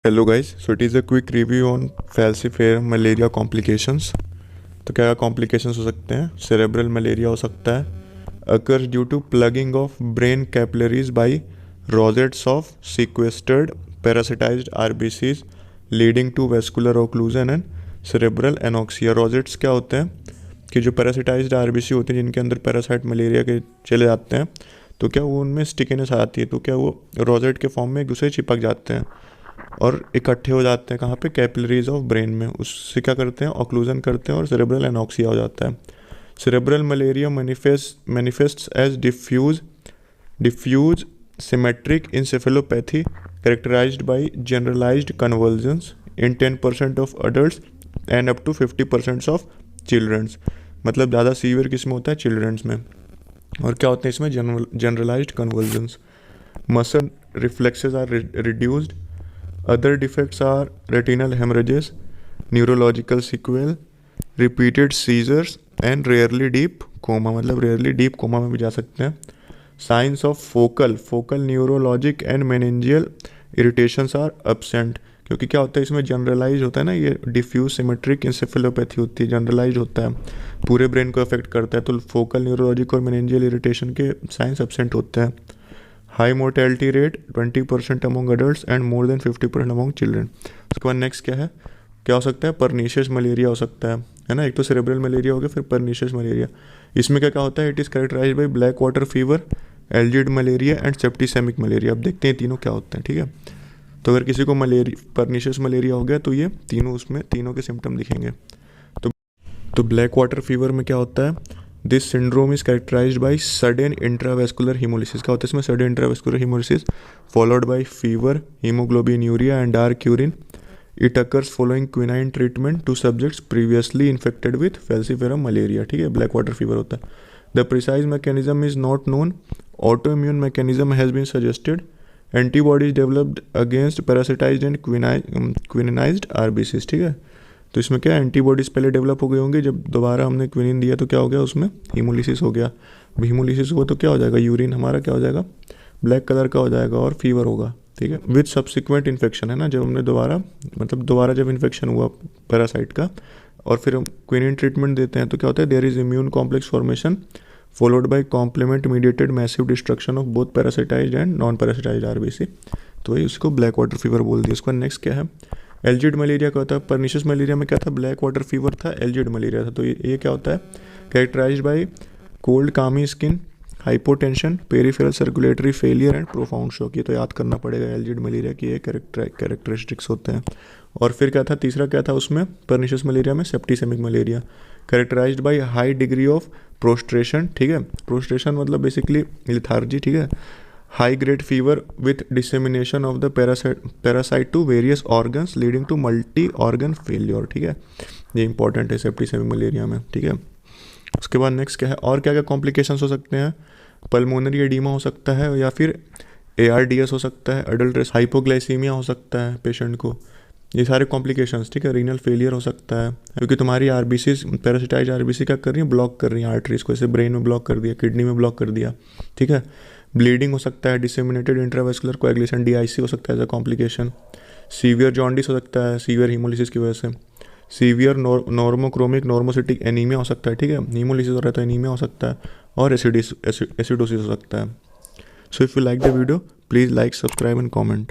Hello guys, so it is a quick review on falciparum malaria complications. तो क्या complications हो सकते हैं? सेरेब्रल मलेरिया हो सकता है, occurs due to plugging of brain capillaries by rosettes of sequestered parasitized RBCs leading to vascular occlusion and cerebral anoxia. Rosettes क्या होते हैं कि जो पैरासिटाइज्ड आरबीसी होते हैं जिनके अंदर पैरासाइट मलेरिया के चले जाते हैं, तो क्या वो उनमें स्टिकीनेस आती है, तो क्या वो रोजेट के फॉर्म में एक दूसरे चिपक जाते हैं और इकट्ठे हो जाते हैं कहाँ पे? कैपिलरीज ऑफ ब्रेन में। उससे क्या करते हैं? ऑक्लूजन करते हैं और सेरेब्रल एनोक्सिया हो जाता है। Cerebral malaria manifests as diffuse symmetric encephalopathy characterized by generalized convulsions in 10% of adults and up to 50% of childrens. मतलब ज़्यादा सीवियर किस में होता है? चिल्ड्रंस में। और क्या होते हैं इसमें? Generalized convulsions. Muscle reflexes are reduced. Other defects are retinal hemorrhages, neurological sequelae, repeated seizures and rarely deep coma। मतलब rarely deep coma में भी जा सकते हैं। Signs of focal neurologic and meningeal irritations are absent। क्योंकि क्या होता है इसमें? जनरलाइज होता है ना, ये डिफ्यूज सिमेट्रिक इंसेफेलोपैथी होती है, जनरलाइज होता है, पूरे ब्रेन को अफेक्ट करता है, तो फोकल न्यूरोलॉजिक और मेनिंजियल इरिटेशन के साइंस एब्सेंट होते हैं। High mortality rate 20% among adult and more than 50% among children. उसके बाद नेक्स्ट क्या है? क्या हो सकता है? परनीशियस मलेरिया हो सकता है ना। एक तो सेरेब्रल मलेरिया हो गया, फिर परनीशियस मलेरिया। इसमें क्या क्या होता है? It is characterize by black water fever, algid malaria and septicaemic malaria. अब देखते हैं तीनों क्या होते हैं, ठीक है। तो अगर किसी को परनीशियस मलेरिया हो गया तो ये तीनों के सिम्टम दिखेंगे। तो ब्लैक वाटर फीवर में क्या होता है? This syndrome is characterized by sudden intravascular haemolysis. क्या होता है इसमें? Sudden intravascular haemolysis followed by fever, haemoglobinuria and dark urine. It occurs following quinine treatment to subjects previously infected with falciparum malaria. ठीक है, black water fever होता है। The precise mechanism is not known. Autoimmune mechanism has been suggested. Antibodies developed against parasitized and quininized RBCs. ठीक है, तो इसमें क्या antibodies पहले डेवलप हो गई होंगी, जब दोबारा हमने क्विनिन दिया तो क्या हो गया? उसमें हीमोलिसिस हो गया। हीमोलिसिस हुआ तो क्या हो जाएगा? यूरिन हमारा क्या हो जाएगा? ब्लैक कलर का हो जाएगा और फीवर होगा। ठीक है, विद सब्सिक्वेंट इन्फेक्शन, है ना, जब हमने दोबारा जब इन्फेक्शन हुआ पैरासाइट का और फिर हम क्विनिन ट्रीटमेंट देते हैं तो क्या होता है? There is immune complex formation followed by complement mediated massive destruction of both parasitized and non parasitized RBC. तो वही उसको ब्लैक वाटर फीवर बोल दिया। उसका नेक्स्ट क्या है? एल्जिड मलेरिया का होता है। परनीशियस मलेरिया में क्या था? ब्लैक वाटर फीवर था, एल्जिड मलेरिया था। तो ये क्या होता है? कैरेक्टराइज्ड बाय कोल्ड कामी skin, hypotension, peripheral circulatory failure and profound shock. ये तो याद करना पड़ेगा, एल्जिड मलेरिया की ये कैरेक्टरिस्टिक्स होते हैं। और फिर क्या था? तीसरा क्या था उसमें परनीशियस मलेरिया में? Septicaemic malaria, characterized by high degree of prostration. ठीक है, प्रोस्ट्रेशन मतलब बेसिकली लिथार्जी। ठीक है, high grade fever with dissemination of the parasite to various organs leading to multi organ failure. ठीक है, ये इंपॉर्टेंट है सेप्टिसेमिक मलेरिया में। ठीक है, उसके बाद नेक्स्ट क्या है? और क्या क्या कॉम्प्लिकेशंस हो सकते हैं? पल्मोनरी एडीमा हो सकता है, या फिर ARDS हो सकता है, अडल्ट हाइपोग्लाइसीमिया हो सकता है पेशेंट को। ये सारे कॉम्प्लिकेशंस। ठीक है, रीनल फेलियर हो सकता है क्योंकि तुम्हारी आरबीसी पैरासिटाइज आरबीसी क्या कर रही है? ब्लॉक कर रही है आर्टरीज को, जैसे ब्रेन में ब्लॉक कर दिया, किडनी में ब्लॉक कर दिया। ठीक है, ब्लीडिंग हो सकता है, डिसेमिनेटेड इंट्रावेस्कुलर कोएगुलेशन DIC हो सकता है as a complication. Severe jaundice हो सकता है सीवियर हीमोलिसिस की वजह से। सीवियर नॉर्मोक्रोमिक नॉर्मोसिटिक एनीमिया हो सकता है। ठीक है, हीमोलिसिस हो रहा है तो एनीमिया हो सकता है। और एसिडोसिस हो सकता है। So if you like the video please like, subscribe and comment.